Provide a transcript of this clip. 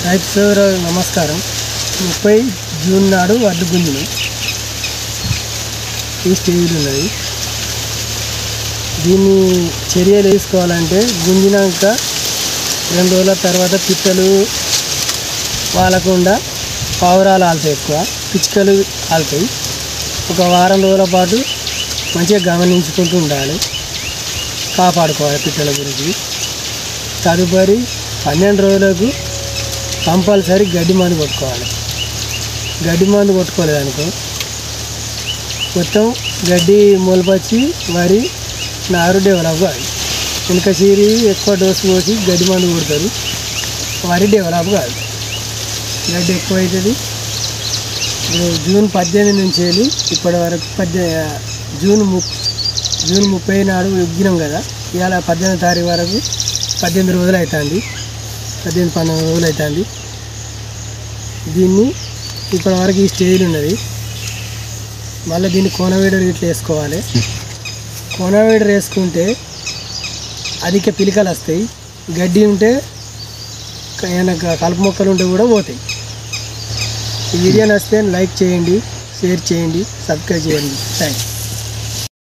రైతు సోదరులకు నమస్కారం. 30 జూన్ నాడు వడ్లు గుంజినాయి. ఈ స్టేజ్లో ఉన్నది. దీన్ని చర్యలు తీసుకోవాలంటే గుంజినాక 2 రోజుల తర్వాత పిట్టలు వాలకుండా పావురాలు ఆలుతాయి, ఎక్కువ పిచ్చుకలు ఆలుతాయి. ఒక వారం రోజుల పాటు మంచిగా గమనించుకుంటూ ఉండాలి, కాపాడుకోవాలి పిట్టల గురించి. తదుపరి 12 రోజులకు కంపల్సరీ గడ్డి మందు కొట్టుకోవాలి. గడ్డి మందు కొట్టుకోలేదనుకో మొత్తం గడ్డి మొలపచ్చి వరి నారు డెవలప్ కాదు. వెనుక చీరి ఎక్కువ డోసు పోసి గడ్డి మందు కొడతారు, వరి డెవలప్ కాదు, గడ్డి ఎక్కువ అవుతుంది. జూన్ 18 నుంచి వెళ్ళి ఇప్పటి వరకు జూన్ 30 నాడు ఉగ్గినాం కదా, ఇవాళ 18వ తారీఖు వరకు 18 రోజులు అవుతుంది, 19 రోజులు అవుతుంది. దీన్ని ఇప్పటి వరకు ఈ స్టేజ్లో ఉన్నది. మళ్ళీ దీన్ని కోనవేడర్ ఇట్లా వేసుకోవాలి. కోనవేడర్ వేసుకుంటే అధిక పిలికలు వస్తాయి. గడ్డి ఉంటే ఏమైనా కలుపు మొక్కలు ఉంటే కూడా పోతాయి. ఈ వీడియో నచ్చితే లైక్ చేయండి, షేర్ చేయండి, సబ్స్క్రైబ్ చేయండి. థ్యాంక్స్.